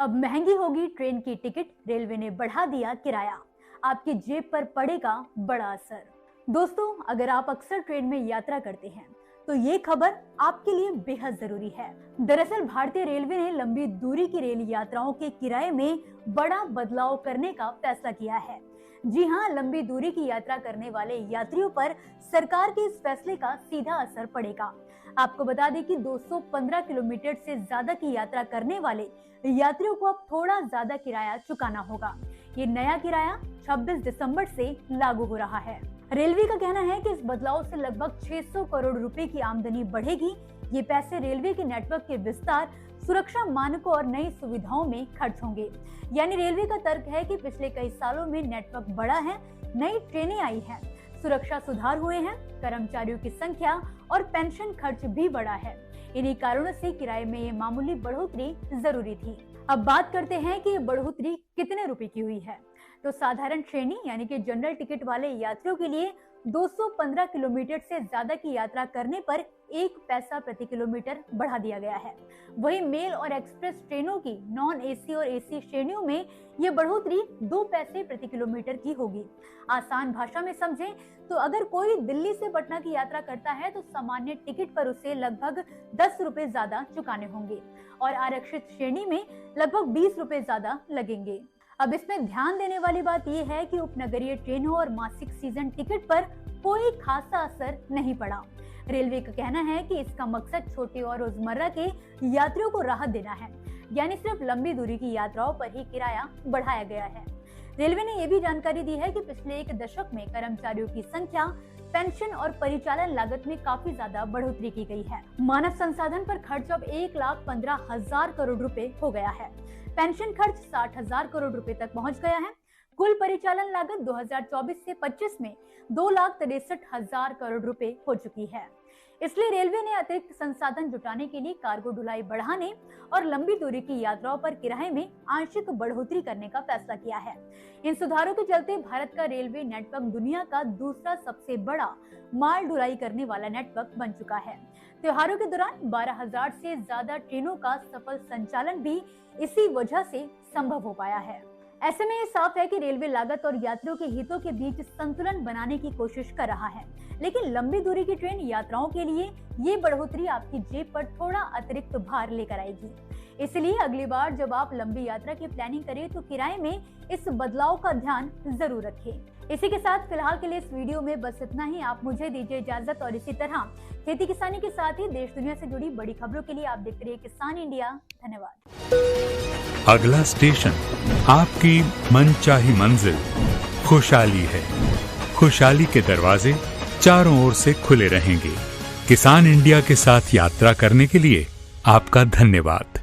अब महंगी होगी ट्रेन की टिकट, रेलवे ने बढ़ा दिया किराया, आपकी जेब पर पड़ेगा बड़ा असर। दोस्तों, अगर आप अक्सर ट्रेन में यात्रा करते हैं तो ये खबर आपके लिए बेहद जरूरी है। दरअसल भारतीय रेलवे ने लंबी दूरी की रेल यात्राओं के किराए में बड़ा बदलाव करने का फैसला किया है। जी हाँ, लंबी दूरी की यात्रा करने वाले यात्रियों पर सरकार के इस फैसले का सीधा असर पड़ेगा। आपको बता दें कि 215 किलोमीटर से ज्यादा की यात्रा करने वाले यात्रियों को अब थोड़ा ज्यादा किराया चुकाना होगा। ये नया किराया 26 दिसंबर से लागू हो रहा है। रेलवे का कहना है कि इस बदलाव से लगभग 600 करोड़ रुपए की आमदनी बढ़ेगी। ये पैसे रेलवे के नेटवर्क के विस्तार, सुरक्षा मानकों और नई सुविधाओं में खर्च होंगे। यानी रेलवे का तर्क है कि पिछले कई सालों में नेटवर्क बढ़ा है, नई ट्रेनें आई हैं, सुरक्षा सुधार हुए हैं, कर्मचारियों की संख्या और पेंशन खर्च भी बढ़ा है। इन्हीं कारणों से किराए में ये मामूली बढ़ोतरी जरूरी थी। अब बात करते हैं कि ये बढ़ोतरी कितने रुपए की हुई है। तो साधारण श्रेणी यानी कि जनरल टिकट वाले यात्रियों के लिए 215 किलोमीटर से ज्यादा की यात्रा करने पर 1 पैसा प्रति किलोमीटर बढ़ा दिया गया है। वहीं मेल और एक्सप्रेस ट्रेनों की नॉन एसी और एसी श्रेणियों में ये बढ़ोतरी 2 पैसे प्रति किलोमीटर की होगी। आसान भाषा में समझें तो अगर कोई दिल्ली से पटना की यात्रा करता है तो सामान्य टिकट पर उसे लगभग 10 रुपए ज्यादा चुकाने होंगे और आरक्षित श्रेणी में लगभग 20 रुपए ज्यादा लगेंगे। अब इसमें ध्यान देने वाली बात यह है कि उपनगरीय ट्रेनों और मासिक सीजन टिकट पर कोई खासा असर नहीं पड़ा। रेलवे का कहना है कि इसका मकसद छोटे और रोजमर्रा के यात्रियों को राहत देना है, यानी सिर्फ लंबी दूरी की यात्राओं पर ही किराया बढ़ाया गया है। रेलवे ने यह भी जानकारी दी है कि पिछले 1 दशक में कर्मचारियों की संख्या, पेंशन और परिचालन लागत में काफी ज्यादा बढ़ोतरी की गई है। मानव संसाधन पर खर्च अब 1,15,000 करोड़ रुपए हो गया है। पेंशन खर्च 60,000 करोड़ रुपए तक पहुंच गया है। कुल परिचालन लागत 2024 से 25 में 2,63,000 करोड़ रुपए हो चुकी है। इसलिए रेलवे ने अतिरिक्त संसाधन जुटाने के लिए कार्गो ढुलाई बढ़ाने और लंबी दूरी की यात्राओं पर किराए में आंशिक बढ़ोतरी करने का फैसला किया है। इन सुधारों के चलते भारत का रेलवे नेटवर्क दुनिया का दूसरा सबसे बड़ा माल ढुलाई करने वाला नेटवर्क बन चुका है। त्योहारों के दौरान 12,000 से ज्यादा ट्रेनों का सफल संचालन भी इसी वजह से संभव हो पाया है। ऐसे में ये साफ है कि रेलवे लागत और यात्रियों के हितों के बीच संतुलन बनाने की कोशिश कर रहा है। लेकिन लंबी दूरी की ट्रेन यात्राओं के लिए ये बढ़ोतरी आपकी जेब पर थोड़ा अतिरिक्त भार लेकर आएगी। इसलिए अगली बार जब आप लंबी यात्रा की प्लानिंग करें तो किराए में इस बदलाव का ध्यान जरूर रखें। इसी के साथ फिलहाल के लिए इस वीडियो में बस इतना ही। आप मुझे दीजिए इजाजत और इसी तरह खेती किसानी के साथ ही देश दुनिया से जुड़ी बड़ी खबरों के लिए आप देखते रहिए किसान इंडिया। धन्यवाद। अगला स्टेशन आपकी मनचाही मंजिल खुशहाली है। खुशहाली के दरवाजे चारों ओर से खुले रहेंगे। किसान इंडिया के साथ यात्रा करने के लिए आपका धन्यवाद।